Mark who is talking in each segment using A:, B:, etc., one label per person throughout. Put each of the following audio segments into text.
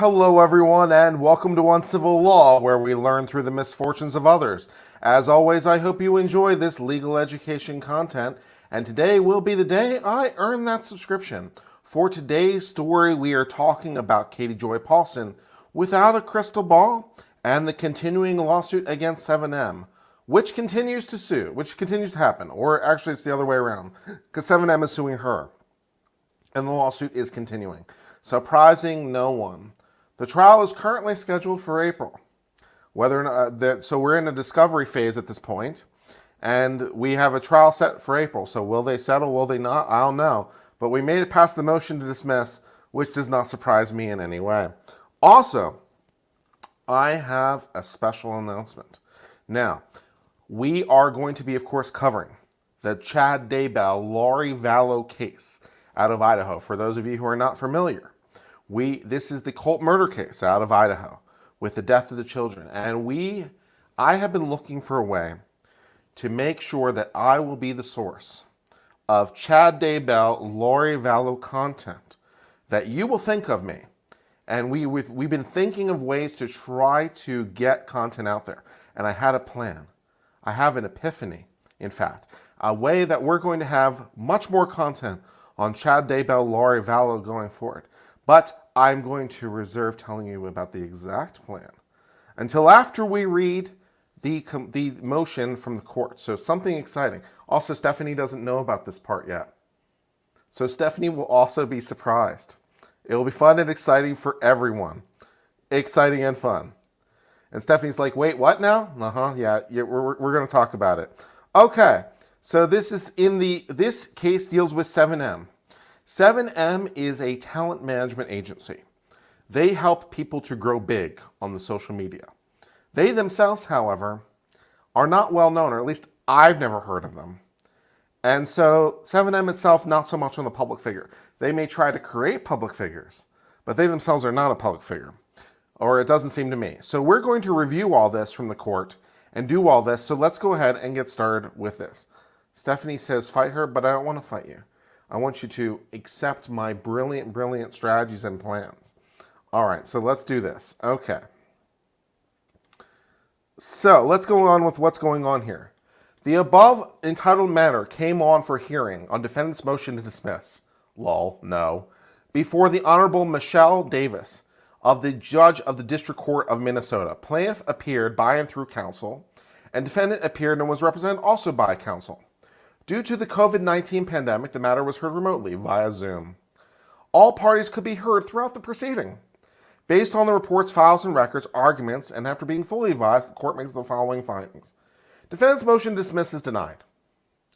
A: Hello everyone and welcome to Uncivil Law, where we learn through the misfortunes of others. As always, I hope you enjoy this legal education content, and today will be the day I earned that subscription. For today's story, we are talking about Katie Joy Paulson without a crystal ball and the continuing lawsuit against 7M, which continues to happen, or actually it's the other way around, because 7M is suing her, and the lawsuit is continuing. Surprising no one. The trial is currently scheduled for April. Whether or not so we're in a discovery phase at this point, and we have a trial set for April. So will they settle? Will they not? I don't know. But we made it past the motion to dismiss, which does not surprise me in any way. Also, I have a special announcement. Now, we are going to be, of course, covering the Chad Daybell Lori Vallow case out of Idaho. For those of you who are not familiar, this is the cult murder case out of Idaho with the death of the children. And I have been looking for a way to make sure that I will be the source of Chad Daybell, Lori Vallow content that you will think of me. And we've been thinking of ways to try to get content out there. And I had a plan. I have an epiphany, in fact, a way that we're going to have much more content on Chad Daybell, Lori Vallow going forward. But I'm going to reserve telling you about the exact plan until after we read the motion from the court. So something exciting. Also, Stephanie doesn't know about this part yet. So Stephanie will also be surprised. It will be fun and exciting for everyone. Exciting and fun. And Stephanie's like, wait, what now? Yeah, we're going to talk about it. Okay, so this case deals with 7M. 7M is a talent management agency. They help people to grow big on the social media. They themselves, however, are not well known, or at least I've never heard of them. And so 7M itself, not so much on the public figure. They may try to create public figures, but they themselves are not a public figure, or it doesn't seem to me. So we're going to review all this from the court and do all this. So let's go ahead and get started with this. Stephanie says, fight her, but I don't want to fight you. I want you to accept my brilliant, brilliant strategies and plans. All right, so let's do this. Okay. So let's go on with what's going on here. The above entitled matter came on for hearing on defendant's motion to dismiss. Lol, no. Before the Honorable Michelle Davis, of the judge of the District Court of Minnesota. Plaintiff appeared by and through counsel, and defendant appeared and was represented also by counsel. Due to the COVID-19 pandemic, the matter was heard remotely via Zoom. All parties could be heard throughout the proceeding. Based on the reports, files, and records, arguments, and after being fully advised, the court makes the following findings. Defendant's motion to dismiss is denied.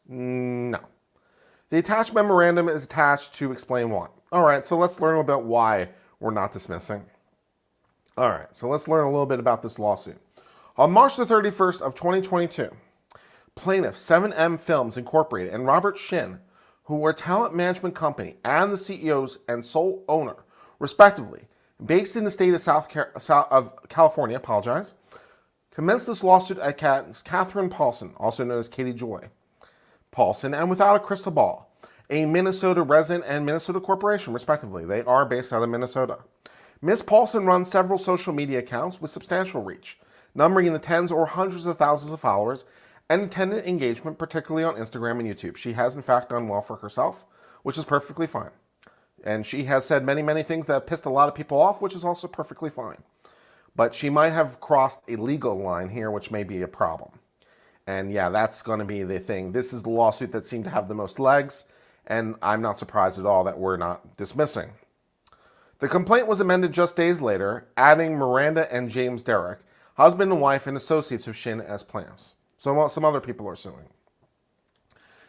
A: No. The attached memorandum is attached to explain why. All right, so let's learn about why we're not dismissing. All right, so let's learn a little bit about this lawsuit. On March the 31st of 2022, plaintiff 7M Films Incorporated and Robert Shin, who were a talent management company and the CEOs and sole owner, respectively, based in the state of California, commenced this lawsuit against Catherine Paulson, also known as Katie Joy Paulson, and without a crystal ball, a Minnesota resident and Minnesota corporation, respectively. They are based out of Minnesota. Ms. Paulson runs several social media accounts with substantial reach, numbering in the tens or hundreds of thousands of followers, and attendant engagement, particularly on Instagram and YouTube. She has, in fact, done well for herself, which is perfectly fine. And she has said many, many things that have pissed a lot of people off, which is also perfectly fine. But she might have crossed a legal line here, which may be a problem. And yeah, that's going to be the thing. This is the lawsuit that seemed to have the most legs, and I'm not surprised at all that we're not dismissing. The complaint was amended just days later, adding Miranda and James Derrick, husband and wife and associates of Shin, as plaintiffs. So some other people are suing.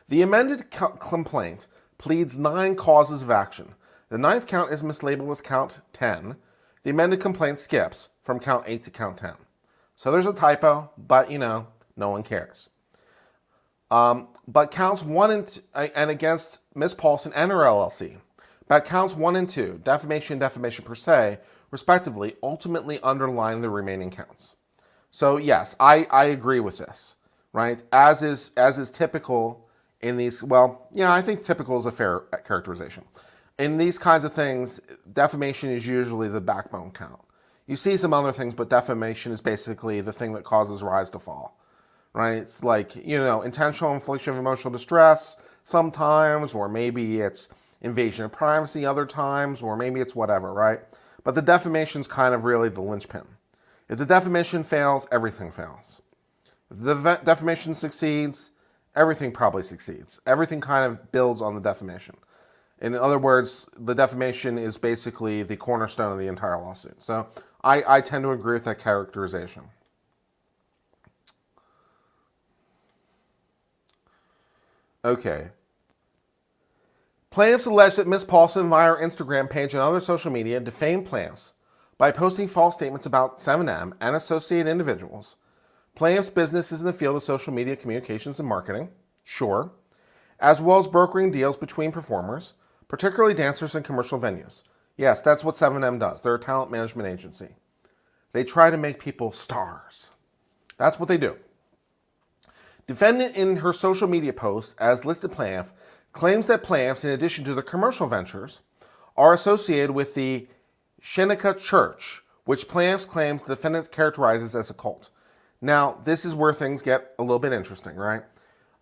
A: The amended complaint pleads 9 causes of action. The 9th count is mislabeled as count 10. The amended complaint skips from count 8 to count 10. So there's a typo, but no one cares. But counts 1 and against Ms. Paulson and her LLC. But counts 1 and 2, defamation per se, respectively, ultimately underline the remaining counts. So yes, I agree with this. Right, as is typical in these. Well, yeah, I think typical is a fair characterization. in these kinds of things, defamation is usually the backbone count. You see some other things, but defamation is basically the thing that causes rise to fall, right? It's like, intentional infliction of emotional distress sometimes, or maybe it's invasion of privacy other times, or maybe it's whatever, right? But the defamation is kind of really the linchpin. If the defamation fails, everything fails. If the defamation succeeds, everything probably succeeds. Everything kind of builds on the defamation. In other words, the defamation is basically the cornerstone of the entire lawsuit. So I tend to agree with that characterization. Okay. Plaintiffs allege that Ms. Paulson, via her Instagram page and other social media, defamed plaintiffs by posting false statements about 7M and associated individuals. Plaintiffs' business is in the field of social media communications and marketing, sure, as well as brokering deals between performers, particularly dancers and commercial venues. Yes, that's what 7M does. They're a talent management agency. They try to make people stars. That's what they do. Defendant in her social media posts as listed plaintiff claims that plaintiffs, in addition to their commercial ventures, are associated with the Shinnecock Church, which plaintiffs claims the defendant characterizes as a cult. Now, this is where things get a little bit interesting, right?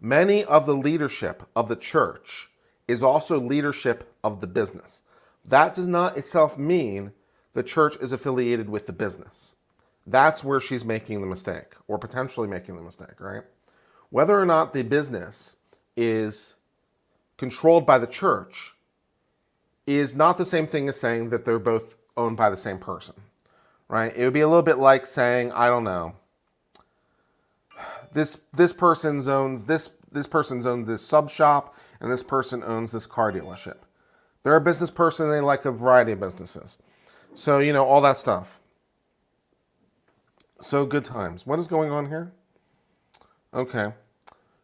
A: Many of the leadership of the church is also leadership of the business. That does not itself mean the church is affiliated with the business. That's where she's making the mistake, or potentially making the mistake, right? Whether or not the business is controlled by the church is not the same thing as saying that they're both owned by the same person, right? It would be a little bit like saying, I don't know, this person owns this sub shop, and this person owns this car dealership. They're a business person, and they like a variety of businesses. So, all that stuff. So, good times. What is going on here? Okay.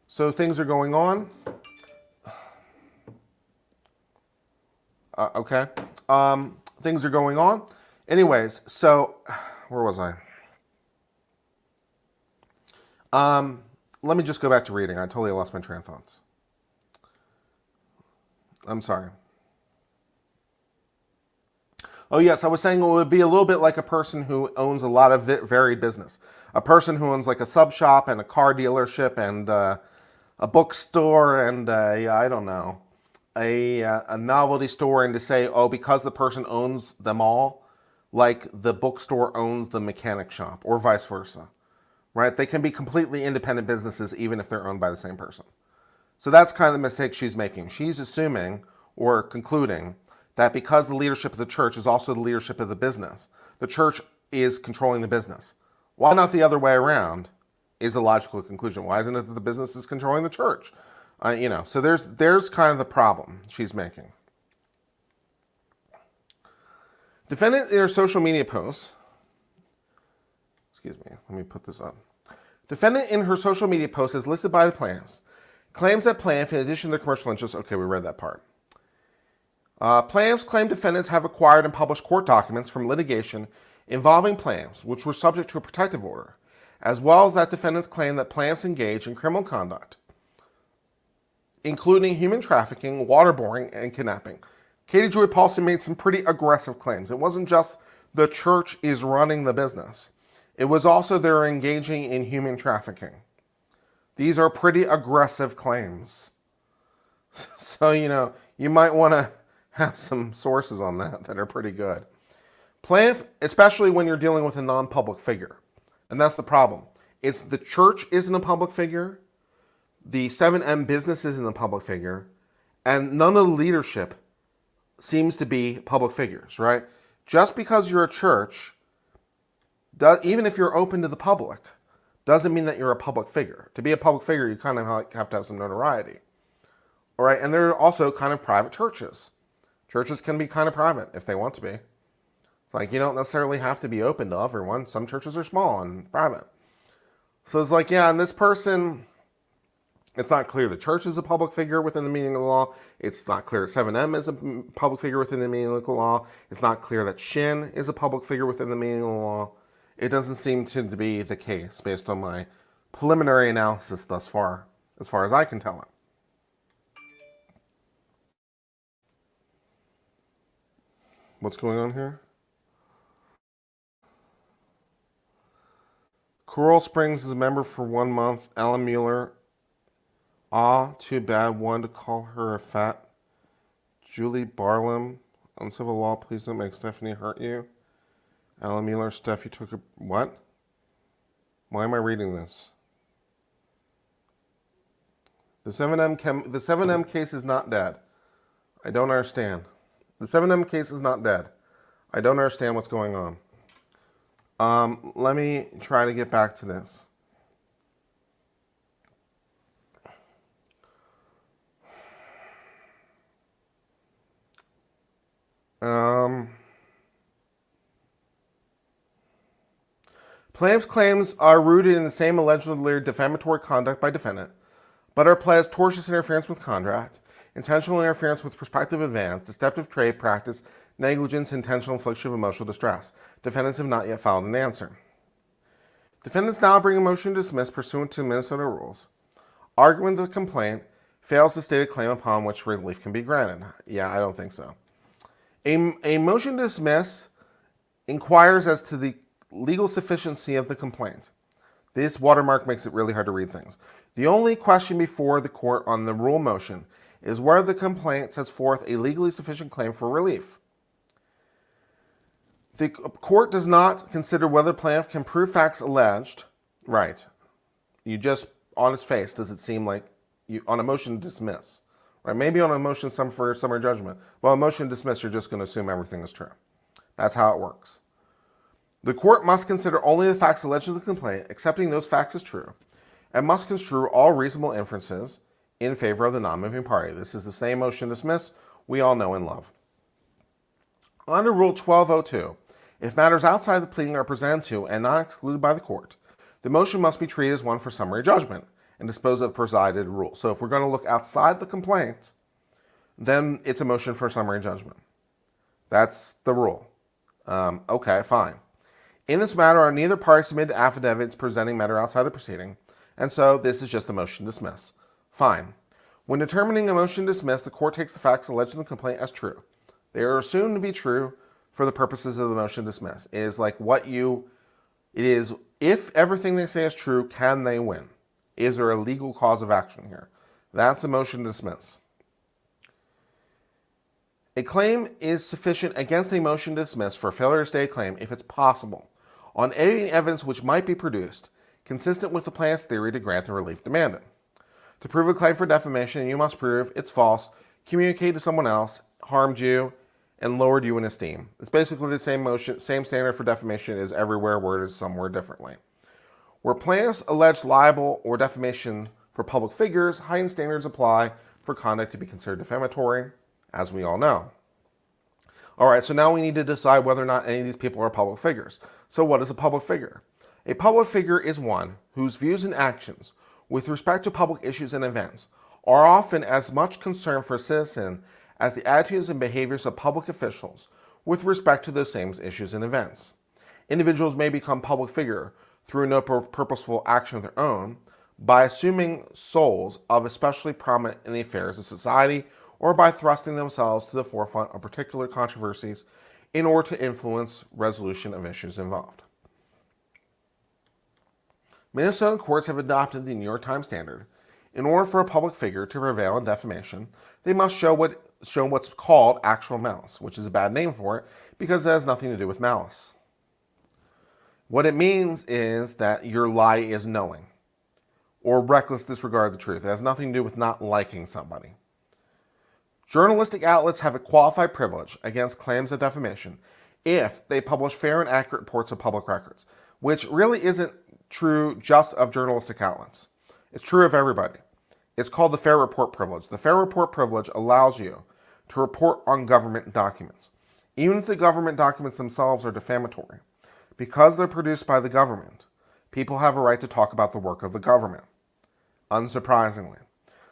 A: So, things are going on. Okay. Things are going on. Anyways, so, where was I? Let me just go back to reading. I totally lost my train of thoughts. I'm sorry. Oh, yes, I was saying it would be a little bit like a person who owns a lot of varied business. A person who owns like a sub shop and a car dealership and a bookstore and I don't know, a novelty store, and to say, oh, because the person owns them all, like the bookstore owns the mechanic shop, or vice versa, right? They can be completely independent businesses even if they're owned by the same person. So that's kind of the mistake she's making. She's assuming or concluding that because the leadership of the church is also the leadership of the business, the church is controlling the business. Why not the other way around is a logical conclusion. Why isn't it that the business is controlling the church? So there's kind of the problem she's making. Defendant in her social media posts, excuse me, let me put this up. Defendant in her social media post as listed by the plaintiffs claims that plaintiff, in addition to the commercial interests, okay, we read that part. Plaintiffs claim defendants have acquired and published court documents from litigation involving plaintiffs, which were subject to a protective order, as well as that defendants claim that plaintiffs engaged in criminal conduct, including human trafficking, waterboarding, and kidnapping. Katie Joy Paulson made some pretty aggressive claims. It wasn't just the church is running the business. It was also they're engaging in human trafficking. These are pretty aggressive claims. So, you might want to have some sources on that are pretty good. Plaintiff, especially when you're dealing with a non-public figure. And that's the problem. It's the church isn't a public figure, the 7M business isn't a public figure, and none of the leadership seems to be public figures, right? Just because you're a church, even if you're open to the public, doesn't mean that you're a public figure. To be a public figure, you kind of have to have some notoriety. All right, and there are also kind of private churches. Churches can be kind of private if they want to be. It's like you don't necessarily have to be open to everyone. Some churches are small and private. So it's like, yeah, and this person, it's not clear the church is a public figure within the meaning of the law. It's not clear that 7M is a public figure within the meaning of the law. It's not clear that Shin is a public figure within the meaning of the law. It doesn't seem to be the case based on my preliminary analysis thus far, as I can tell it. What's going on here? Coral Springs is a member for 1 month. Alan Mueller. Too bad. Wanted to call her a fat. Julie Barlam. Uncivil Law. Please don't make Stephanie hurt you. Alan Mueller. Steph, you took a... What? Why am I reading this? The 7M case is not dead. I don't understand. The 7M case is not dead. I don't understand what's going on. Let me try to get back to this. Plaintiff's claims are rooted in the same allegedly defamatory conduct by defendant, but are pled as tortious interference with contract, intentional interference with prospective advance, deceptive trade practice, negligence, intentional infliction of emotional distress. Defendants have not yet filed an answer. Defendants now bring a motion to dismiss pursuant to Minnesota rules. Argument that the complaint fails to state a claim upon which relief can be granted. Yeah, I don't think so. A motion to dismiss inquires as to the legal sufficiency of the complaint. This watermark makes it really hard to read things. The only question before the court on the rule motion is whether the complaint sets forth a legally sufficient claim for relief. The court does not consider whether the plaintiff can prove facts alleged. Right. You just, on its face, does it seem like you on a motion to dismiss. Right? Maybe on a motion for summary judgment. Well, a motion to dismiss, you're just going to assume everything is true. That's how it works. The court must consider only the facts alleged in the complaint, accepting those facts as true, and must construe all reasonable inferences in favor of the non-moving party. This is the same motion to dismiss we all know and love. Under Rule 1202, if matters outside the pleading are presented to and not excluded by the court, the motion must be treated as one for summary judgment and disposed of presided rule. So if we're going to look outside the complaint, then it's a motion for summary judgment. That's the rule. Okay, fine. In this matter, neither party submitted affidavits presenting matter outside the proceeding, and so this is just a motion to dismiss. Fine. When determining a motion to dismiss, the court takes the facts alleged in the complaint as true. They are assumed to be true for the purposes of the motion to dismiss. It is if everything they say is true, can they win? Is there a legal cause of action here? That's a motion to dismiss. A claim is sufficient against a motion to dismiss for failure to state a claim if it's possible, on any evidence which might be produced, consistent with the plaintiff's theory to grant the relief demanded. To prove a claim for defamation, you must prove it's false, communicate to someone else, harmed you, and lowered you in esteem. It's basically the same standard for defamation as everywhere, worded somewhere differently. Where plaintiffs allege libel or defamation for public figures, heightened standards apply for conduct to be considered defamatory, as we all know. All right, so now we need to decide whether or not any of these people are public figures. So what is a public figure? A public figure is one whose views and actions with respect to public issues and events are often as much concern for a citizen as the attitudes and behaviors of public officials with respect to those same issues and events. Individuals may become public figure through no purposeful action of their own, by assuming souls of especially prominent in the affairs of society, or by thrusting themselves to the forefront of particular controversies in order to influence resolution of issues involved. Minnesota courts have adopted the New York Times standard. In order for a public figure to prevail in defamation, they must show what's called actual malice, which is a bad name for it because it has nothing to do with malice. What it means is that your lie is knowing or reckless disregard of the truth. It has nothing to do with not liking somebody. Journalistic outlets have a qualified privilege against claims of defamation if they publish fair and accurate reports of public records, which really isn't true just of journalistic outlets. It's true of everybody. It's called the fair report privilege. The fair report privilege allows you to report on government documents, even if the government documents themselves are defamatory. Because they're produced by the government, people have a right to talk about the work of the government, unsurprisingly.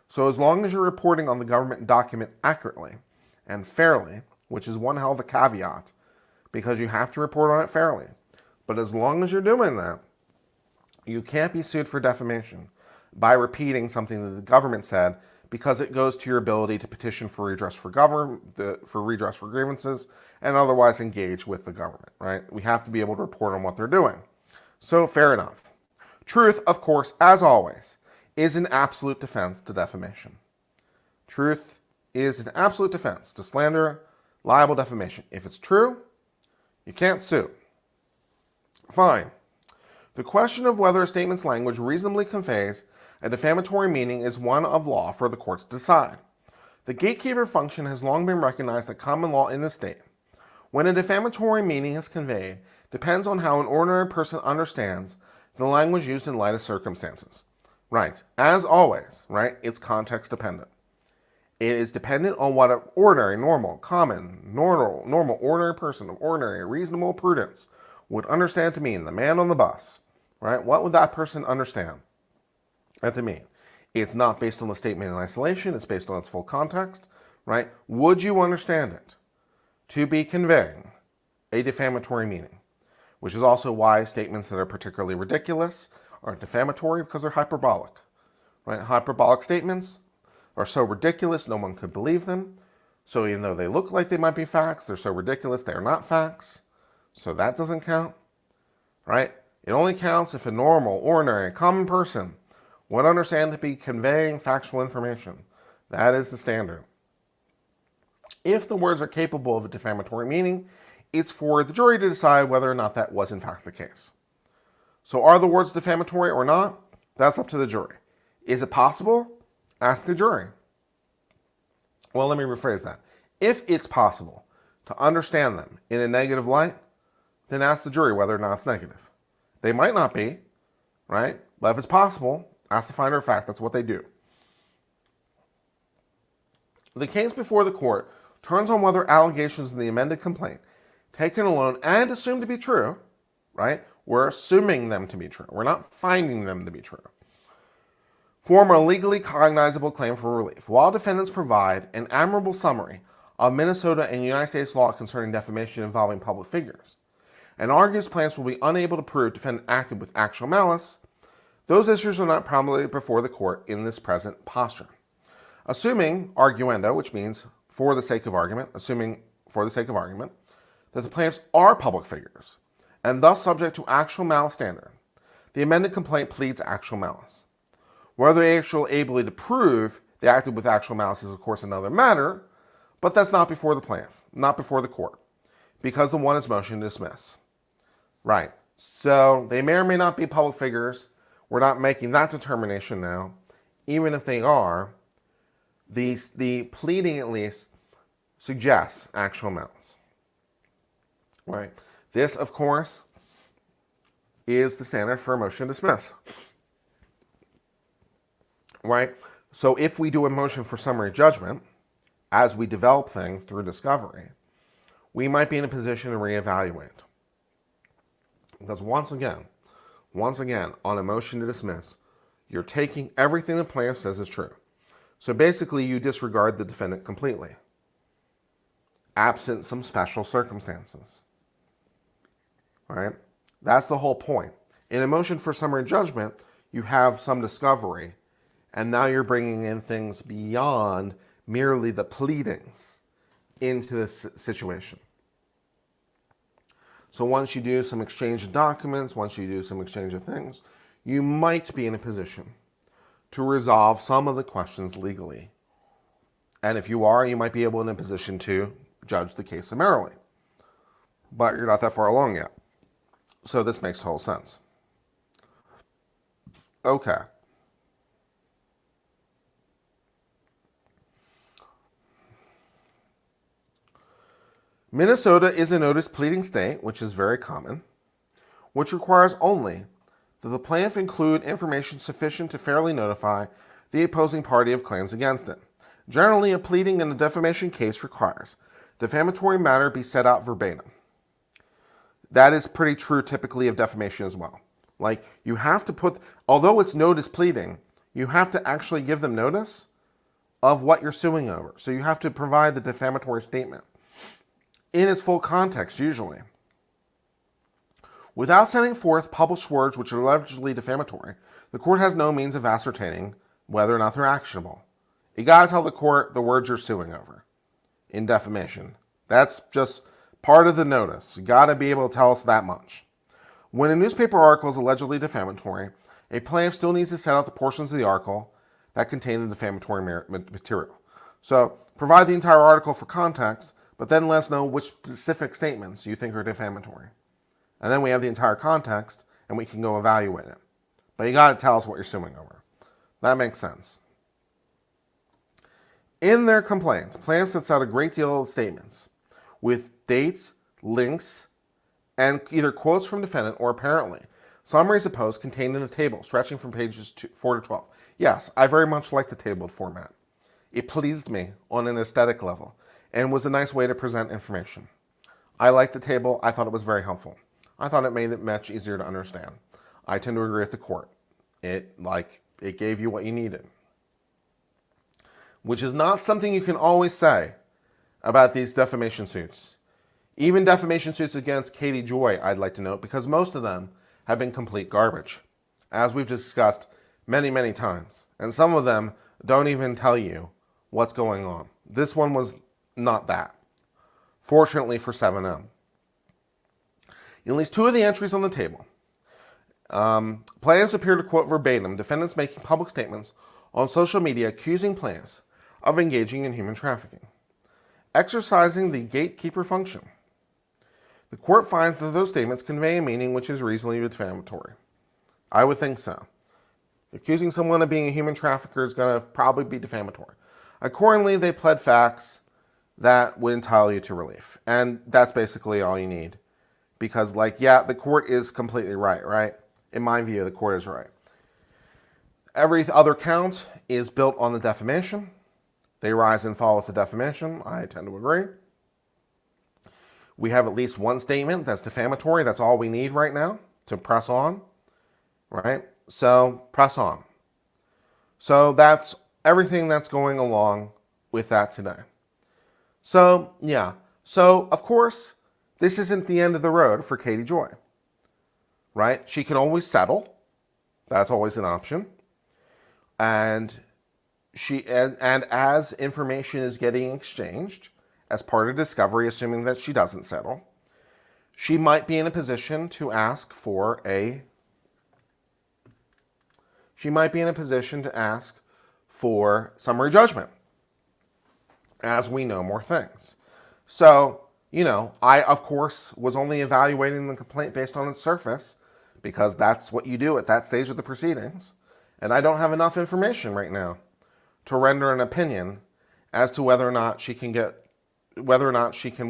A: So as long as you're reporting on the government document accurately and fairly, which is one hell of a caveat, because you have to report on it fairly, but as long as you're doing that, you can't be sued for defamation by repeating something that the government said because it goes to your ability to petition for redress for redress for grievances and otherwise engage with the government, right? We have to be able to report on what they're doing. So fair enough. Truth, of course, as always, is an absolute defense to defamation. Truth is an absolute defense to slander, libel, defamation. If it's true, you can't sue. Fine. The question of whether a statement's language reasonably conveys a defamatory meaning is one of law for the court to decide. The gatekeeper function has long been recognized at common law in the state. When a defamatory meaning is conveyed, depends on how an ordinary person understands the language used in light of circumstances. Right. As always, right, it's context dependent. It is dependent on what an ordinary, normal, ordinary person of ordinary, reasonable prudence would understand to mean. The man on the bus, right? What would that person understand that to mean? It's not based on the statement in isolation. It's based on its full context, right? Would you understand it to be conveying a defamatory meaning? Which is also why statements that are particularly ridiculous are defamatory, because they're hyperbolic, right? Hyperbolic statements are so ridiculous no one could believe them. So even though they look like they might be facts, they're so ridiculous they are not facts. So that doesn't count, right? It only counts if a normal, ordinary, common person would understand to be conveying factual information. That is the standard. If the words are capable of a defamatory meaning, it's for the jury to decide whether or not that was in fact the case. So are the words defamatory or not? That's up to the jury. Is it possible? Ask the jury. Well, let me rephrase that. If it's possible to understand them in a negative light, then ask the jury whether or not it's negative. They might not be, right? But if it's possible, ask the finder of fact. That's what they do. The case before the court turns on whether allegations in the amended complaint, taken alone and assumed to be true, right? We're assuming them to be true. We're not finding them to be true. Form a legally cognizable claim for relief. While defendants provide an admirable summary of Minnesota and United States law concerning defamation involving public figures, and argues plaintiffs will be unable to prove defendant acted with actual malice, those issues are not prominently before the court in this present posture. Assuming arguendo, which means for the sake of argument, that the plaintiffs are public figures, and thus subject to actual malice standard, the amended complaint pleads actual malice. Whether they actually able to prove they acted with actual malice is of course another matter, but that's not before the plaintiff, not before the court, because the one is motion to dismiss. Right, so they may or may not be public figures. We're not making that determination now. Even if they are, the pleading at least suggests actual malice. Right. This, of course, is the standard for a motion to dismiss. Right? So if we do a motion for summary judgment, as we develop things through discovery, we might be in a position to reevaluate. Because once again, on a motion to dismiss, you're taking everything the plaintiff says is true. So basically, you disregard the defendant completely, absent some special circumstances. Right? That's the whole point. In a motion for summary judgment, you have some discovery, and now you're bringing in things beyond merely the pleadings into this situation. So once you do some exchange of documents, once you do some exchange of things, you might be in a position to resolve some of the questions legally. And if you are, you might be able in a position to judge the case summarily. But you're not that far along yet. So this makes total sense. Okay. Minnesota is a notice pleading state, which is very common, which requires only that the plaintiff include information sufficient to fairly notify the opposing party of claims against it. Generally, a pleading in a defamation case requires defamatory matter be set out verbatim. That is pretty true typically of defamation as well. Like, you have to put, although it's notice pleading, you have to actually give them notice of what you're suing over. So you have to provide the defamatory statement in its full context, usually. Without setting forth published words which are allegedly defamatory, the court has no means of ascertaining whether or not they're actionable. You got to tell the court the words you're suing over in defamation. That's just part of the notice. You got to be able to tell us that much. When a newspaper article is allegedly defamatory, a plaintiff still needs to set out the portions of the article that contain the defamatory material. So provide the entire article for context, but then let us know which specific statements you think are defamatory. And then we have the entire context, and we can go evaluate it. But you got to tell us what you're suing over. That makes sense. In their complaints, plaintiffs sets out a great deal of statements with dates, links, and either quotes from defendant or apparently summaries of posts contained in a table stretching from pages 4 to 12. Yes, I very much like the tabled format. It pleased me on an aesthetic level and was a nice way to present information. I liked the table. I thought it was very helpful. I thought it made it much easier to understand. I tend to agree with the court. It gave you what you needed. Which is not something you can always say about these defamation suits. Even defamation suits against Katie Joy, I'd like to note, because most of them have been complete garbage, as we've discussed many, many times. And some of them don't even tell you what's going on. This one was not that, fortunately for 7M. In at least 2 of the entries on the table, plaintiffs appear to quote verbatim defendants making public statements on social media accusing plaintiffs of engaging in human trafficking, exercising the gatekeeper function. The court finds that those statements convey a meaning which is reasonably defamatory. I would think so. Accusing someone of being a human trafficker is going to probably be defamatory. Accordingly, they pled facts that would entitle you to relief. And that's basically all you need. Because, the court is completely right? In my view, the court is right. Every other count is built on the defamation. They rise and fall with the defamation. I tend to agree. We have at least one statement that's defamatory. That's all we need right now to press on, right? So press on. So that's everything that's going along with that today. So, yeah. So, of course, this isn't the end of the road for Katie Joy, right? She can always settle. That's always an option. And as information is getting exchanged as part of discovery, assuming that she doesn't settle, she might be in a position to ask for summary judgment as we know more things. So, I, of course, was only evaluating the complaint based on its surface because that's what you do at that stage of the proceedings. And I don't have enough information right now to render an opinion as to whether or not she can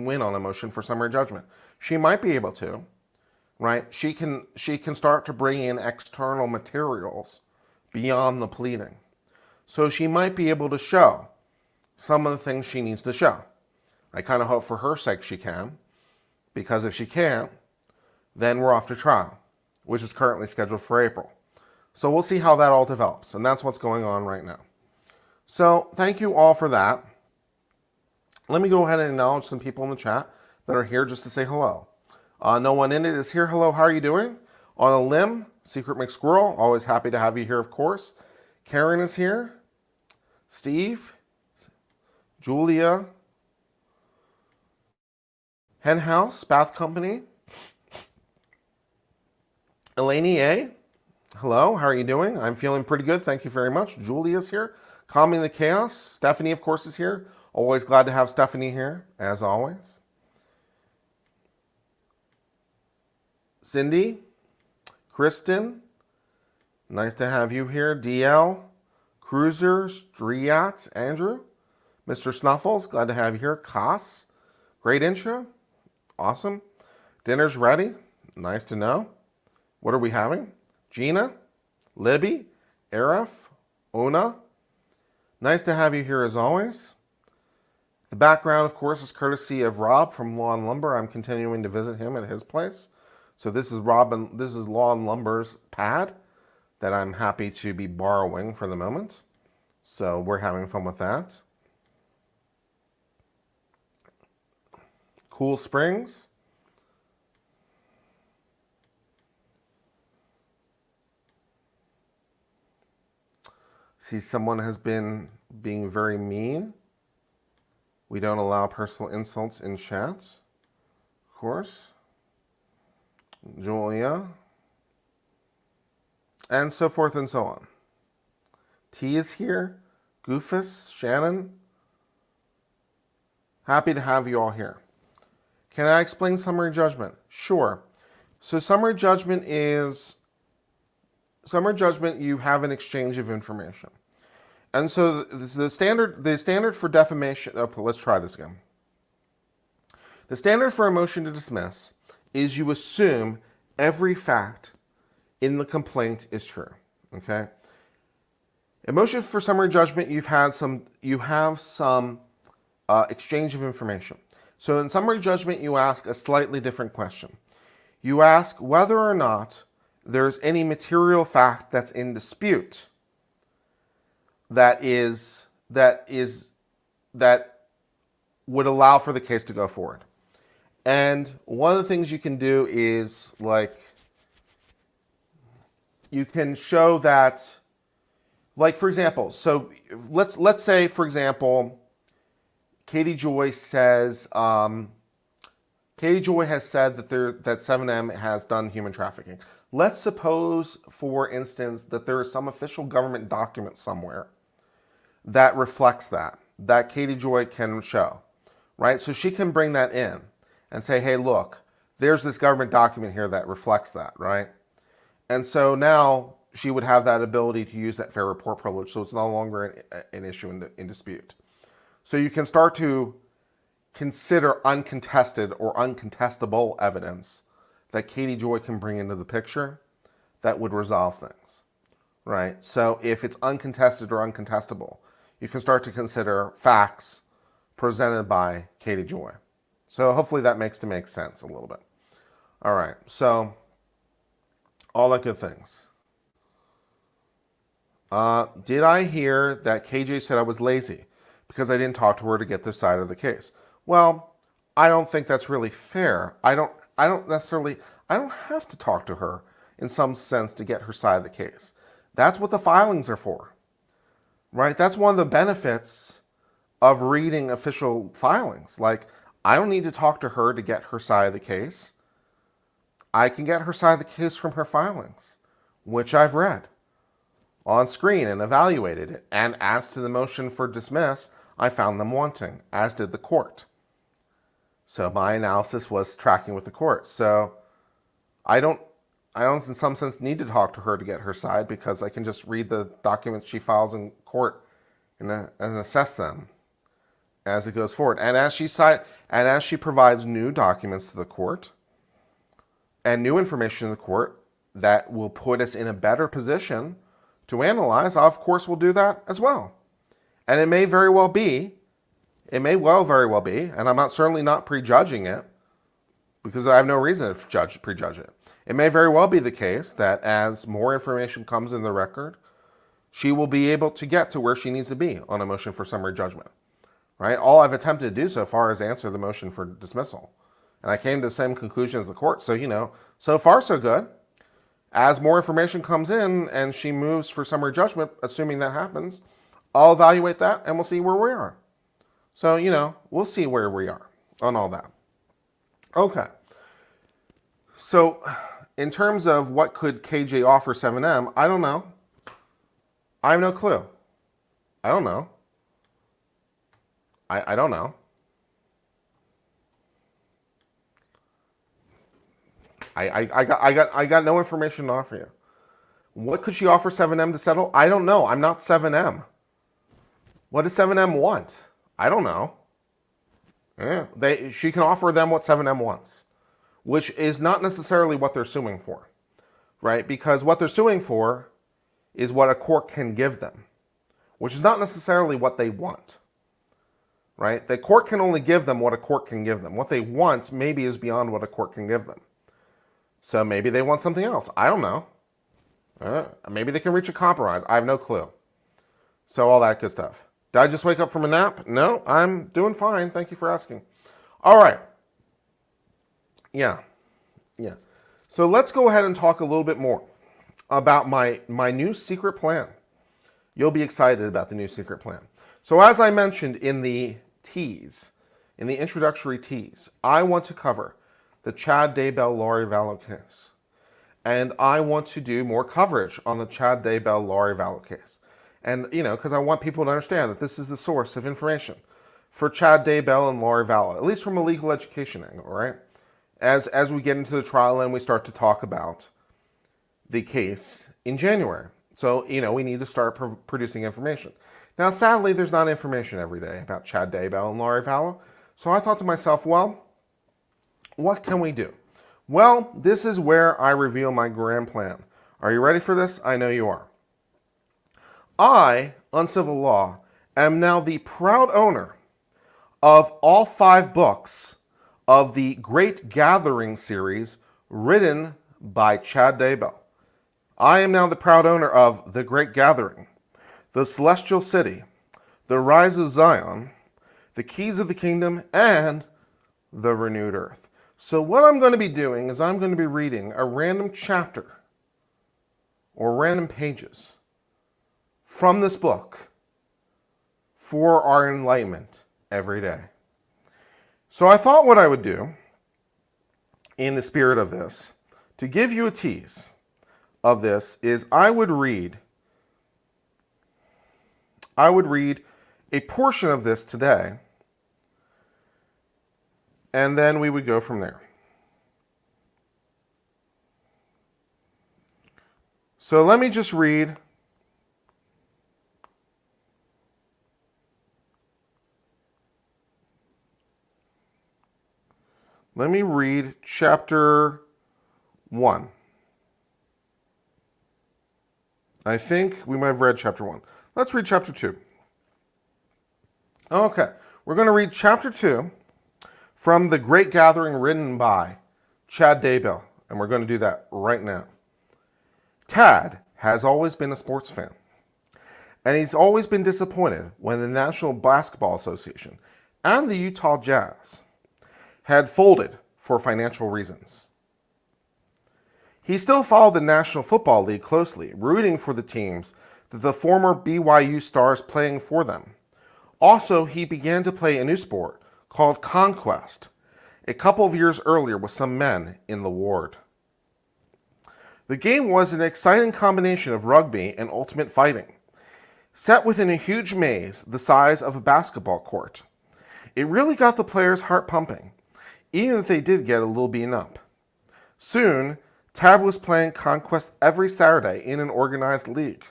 A: win on a motion for summary judgment. She might be able to, right? She can start to bring in external materials beyond the pleading. So she might be able to show some of the things she needs to show. I kind of hope for her sake she can, because if she can't, then we're off to trial, which is currently scheduled for April. So we'll see how that all develops, and that's what's going on right now. So thank you all for that. Let me go ahead and acknowledge some people in the chat that are here just to say hello. No one in it is here. Hello, how are you doing? On a limb, Secret McSquirrel, always happy to have you here, of course. Karen is here. Steve, Julia, Henhouse, Bath Company, Eleni A. Hello, how are you doing? I'm feeling pretty good, thank you very much. Julia's here. Calming the Chaos. Stephanie, of course, is here. Always glad to have Stephanie here, as always. Cindy, Kristen, nice to have you here. DL, Cruiser, Striat, Andrew, Mr. Snuffles, glad to have you here. Koss, great intro. Awesome. Dinner's ready. Nice to know. What are we having? Gina, Libby, Arif, Ona. Nice to have you here as always. The background, of course, is courtesy of Rob from Law and Lumber. I'm continuing to visit him at his place. So this is Law and Lumber's pad that I'm happy to be borrowing for the moment. So we're having fun with that. Cool Springs. See, someone has been being very mean. We don't allow personal insults in chat, of course. Julia. And so forth and so on. T is here. Goofus, Shannon. Happy to have you all here. Can I explain summary judgment? Sure. So summary judgment, you have an exchange of information. And so the standard for defamation, let's try this again. The standard for a motion to dismiss is you assume every fact in the complaint is true. Okay? A motion for summary judgment, you have some exchange of information. So in summary judgment, you ask a slightly different question. You ask whether or not there's any material fact that's in dispute that would allow for the case to go forward. And one of the things you can do is, like, you can show that, like, for example, so let's say, for example, Katie Joy has said that 7M has done human trafficking. Let's suppose, for instance, that there is some official government document somewhere that reflects that Katie Joy can show, right? So she can bring that in and say, hey, look, there's this government document here that reflects that, right? And so now she would have that ability to use that fair report privilege, so it's no longer an issue in dispute. So you can start to consider uncontested or uncontestable evidence that Katie Joy can bring into the picture that would resolve things, right? So if it's uncontested or uncontestable, you can start to consider facts presented by Katie Joy. So hopefully that makes sense a little bit. All right, so all the good things. Did I hear that KJ said I was lazy because I didn't talk to her to get their side of the case? Well, I don't think that's really fair. I don't have to talk to her in some sense to get her side of the case. That's what the filings are for, right? That's one of the benefits of reading official filings. Like, I don't need to talk to her to get her side of the case. I can get her side of the case from her filings, which I've read on screen and evaluated it. And as to the motion for dismiss, I found them wanting, as did the court. So my analysis was tracking with the court. So I don't in some sense need to talk to her to get her side, because I can just read the documents she files in court and assess them as it goes forward. And as she provides new documents to the court and new information to the court that will put us in a better position to analyze, I, of course, will do that as well. And it may very well be, and I'm certainly not prejudging it, because I have no reason to prejudge it. It may very well be the case that as more information comes in the record, she will be able to get to where she needs to be on a motion for summary judgment, right? All I've attempted to do so far is answer the motion for dismissal. And I came to the same conclusion as the court. So, so far so good. As more information comes in and she moves for summary judgment, assuming that happens, I'll evaluate that and we'll see where we are. So, we'll see where we are on all that. Okay. So, in terms of what could KJ offer 7M, I don't know. I have no clue. I don't know. I don't know. I got no information to offer you. What could she offer 7M to settle? I don't know. I'm not 7M. What does 7M want? I don't know. Yeah, she can offer them what 7M wants, which is not necessarily what they're suing for, right? Because what they're suing for is what a court can give them, which is not necessarily what they want, right? The court can only give them what a court can give them. What they want maybe is beyond what a court can give them. So maybe they want something else. I don't know. Maybe they can reach a compromise. I have no clue. So all that good stuff. Did I just wake up from a nap? No, I'm doing fine. Thank you for asking. All right. Yeah. So let's go ahead and talk a little bit more about my new secret plan. You'll be excited about the new secret plan. So as I mentioned in the tease, in the introductory tease, I want to cover the Chad Daybell Laurie Vallow case. And I want to do more coverage on the Chad Daybell Laurie Vallow case. And, because I want people to understand that this is the source of information for Chad Daybell and Laurie Vallow, at least from a legal education angle, right? As we get into the trial and we start to talk about the case in January. So, we need to start producing information. Now, sadly, there's not information every day about Chad Daybell and Laurie Vallow. So I thought to myself, well, what can we do? Well, this is where I reveal my grand plan. Are you ready for this? I know you are. I, Uncivil Law, am now the proud owner of all 5 books of the Great Gathering series written by Chad Daybell. I am now the proud owner of The Great Gathering, The Celestial City, The Rise of Zion, The Keys of the Kingdom, and The Renewed Earth. So what I'm going to be doing is I'm going to be reading a random chapter or random pages from this book for our enlightenment every day. So I thought what I would do, in the spirit of this, to give you a tease of this, is I would read a portion of this today, and then we would go from there. So let me just read chapter 1. I think we might have read chapter 1. Let's read chapter 2. Okay, we're going to read chapter 2 from The Great Gathering written by Chad Daybell, and we're going to do that right now. Tad has always been a sports fan, and he's always been disappointed when the National Basketball Association and the Utah Jazz had folded for financial reasons. He still followed the National Football League closely, rooting for the teams that the former BYU stars playing for them. Also, he began to play a new sport called Conquest a couple of years earlier with some men in the ward. The game was an exciting combination of rugby and ultimate fighting, set within a huge maze the size of a basketball court. It really got the players' heart pumping, even if they did get a little beaten up. Soon, Tab was playing Conquest every Saturday in an organized league.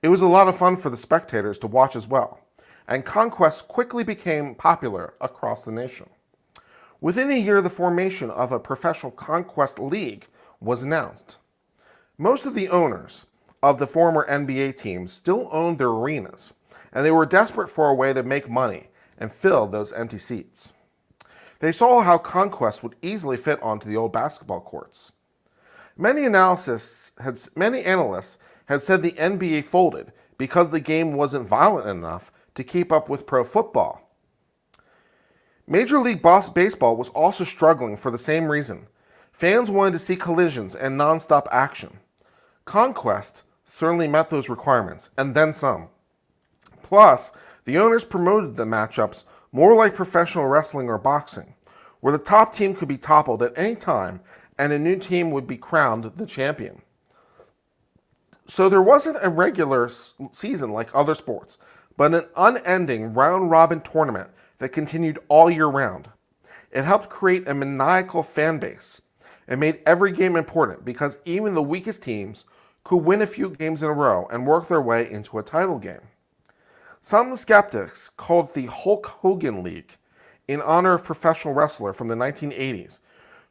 A: It was a lot of fun for the spectators to watch as well, and Conquest quickly became popular across the nation. Within a year, the formation of a professional Conquest league was announced. Most of the owners of the former NBA teams still owned their arenas, and they were desperate for a way to make money and fill those empty seats. They saw how Conquest would easily fit onto the old basketball courts. Many analysts had said the NBA folded because the game wasn't violent enough to keep up with pro football. Major League Baseball was also struggling for the same reason. Fans wanted to see collisions and non-stop action. Conquest certainly met those requirements, and then some. Plus, the owners promoted the matchups more like professional wrestling or boxing, where the top team could be toppled at any time and a new team would be crowned the champion. So there wasn't a regular season like other sports, but an unending round-robin tournament that continued all year round. It helped create a maniacal fan base. It made every game important because even the weakest teams could win a few games in a row and work their way into a title game. Some skeptics called it the Hulk Hogan League in honor of professional wrestler from the 1980s,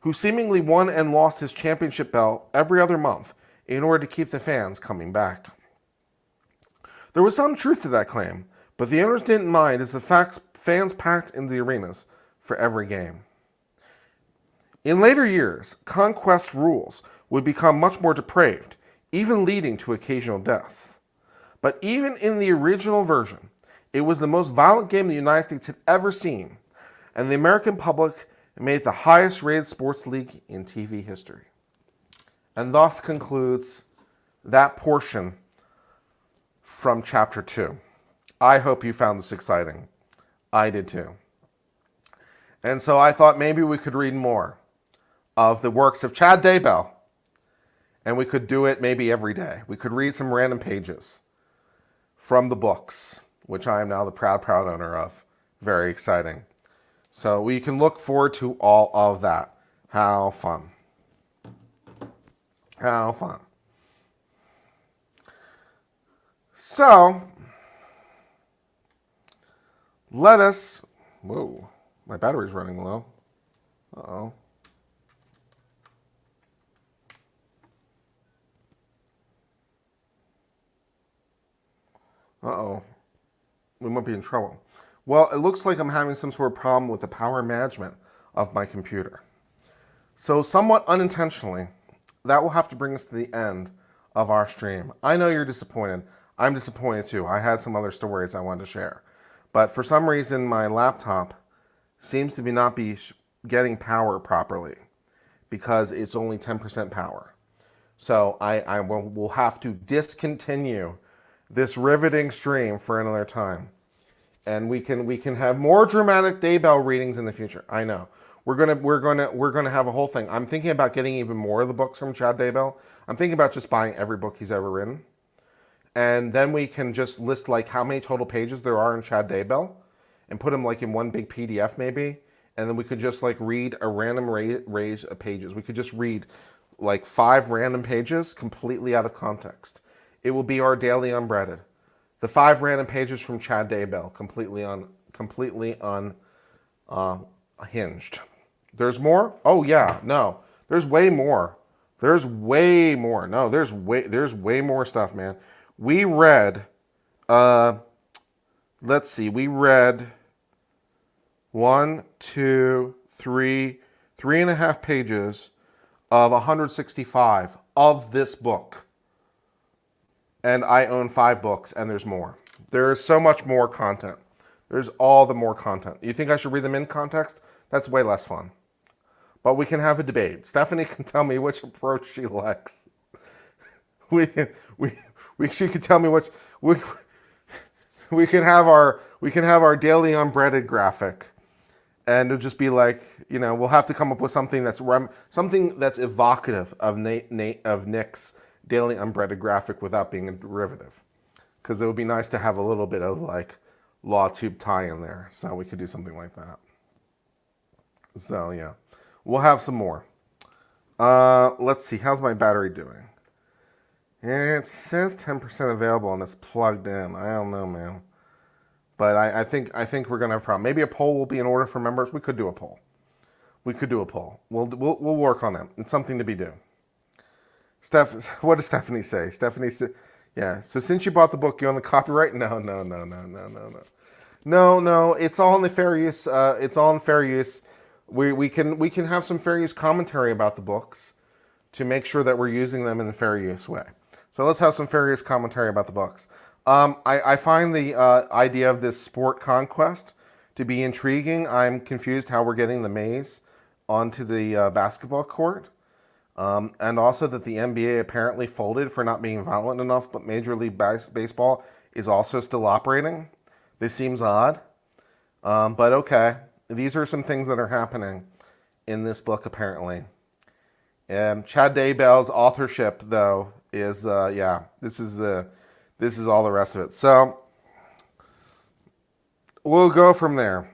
A: who seemingly won and lost his championship belt every other month in order to keep the fans coming back. There was some truth to that claim, but the owners didn't mind as the fans packed into the arenas for every game. In later years, Conquest rules would become much more depraved, even leading to occasional deaths. But even in the original version, it was the most violent game the United States had ever seen, and the American public made it the highest rated sports league in TV history. And thus concludes that portion from chapter 2. I hope you found this exciting. I did too. And so I thought maybe we could read more of the works of Chad Daybell. And we could do it maybe every day. We could read some random pages from the books, which I am now the proud owner of. Very exciting. So we can look forward to all of that. How fun. How fun. So, let us... Whoa, my battery's running low. Uh-oh. Uh-oh. We might be in trouble. Well, it looks like I'm having some sort of problem with the power management of my computer. So somewhat unintentionally, that will have to bring us to the end of our stream. I know you're disappointed. I'm disappointed too. I had some other stories I wanted to share. But for some reason, my laptop seems to not be getting power properly because it's only 10% power. So I will have to discontinue this riveting stream for another time. And we can have more dramatic Daybell readings in the future. I know. We're gonna have a whole thing. I'm thinking about getting even more of the books from Chad Daybell. I'm thinking about just buying every book he's ever written. And then we can just list like how many total pages there are in Chad Daybell and put them like in one big PDF maybe. And then we could just like read a random range of pages. We could just read like 5 random pages completely out of context. It will be our daily unbreaded. The 5 random pages from Chad Daybell, completely unhinged. There's more? Oh yeah, no. There's way more. There's way more. No, there's way more stuff, man. We read let's see, we read 1, 2, 3, 3.5 pages of 165 of this book. And I own 5 books, and there's more. There is so much more content. There's all the more content. You think I should read them in context? That's way less fun. But we can have a debate. Stephanie can tell me which approach she likes. She can tell me which. We can have our daily unbreaded graphic, and it'll just be like, you know, we'll have to come up with something that's evocative of Nick's daily unbreaded graphic without being a derivative, because it would be nice to have a little bit of like law tube tie in there, so we could do something like that. So yeah, we'll have some more. Let's see, how's my battery doing? It says 10% available and it's plugged in. I don't know, man, but I think we're gonna have a problem. Maybe a poll will be in order for members. We could do a poll. We'll work on it. It's something to be done. What does Stephanie say? Stephanie said, yeah. So since you bought the book, you own the copyright? No. It's all in the fair use. It's all in fair use. We can have some fair use commentary about the books to make sure that we're using them in the fair use way. So let's have some fair use commentary about the books. I find the idea of this sport conquest to be intriguing. I'm confused how we're getting the maze onto the basketball court. And also that the NBA apparently folded for not being violent enough, but Major League Baseball is also still operating. This seems odd, but okay. These are some things that are happening in this book, apparently. Chad Daybell's authorship, though, is this is all the rest of it. So we'll go from there.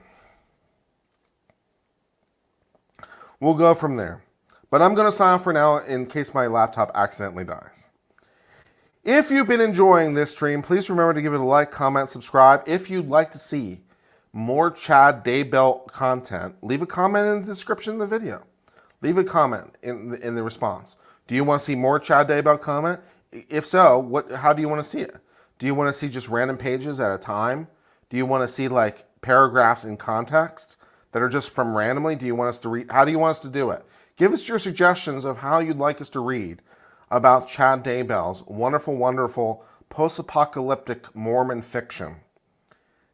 A: But I'm going to sign off for now in case my laptop accidentally dies. If you've been enjoying this stream, please remember to give it a like, comment, subscribe. If you'd like to see more Chad Daybell content, leave a comment in the description of the video. Leave a comment in the response. Do you want to see more Chad Daybell comment? If so, how do you want to see it? Do you want to see just random pages at a time? Do you want to see like paragraphs in context that are just from randomly? Do you want us to read? How do you want us to do it? Give us your suggestions of how you'd like us to read about Chad Daybell's wonderful, wonderful post-apocalyptic Mormon fiction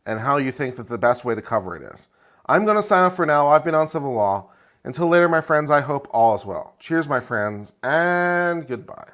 A: and how you think that the best way to cover it is. I'm going to sign off for now. I've been Uncivil Law. Until later, my friends, I hope all is well. Cheers, my friends, and goodbye.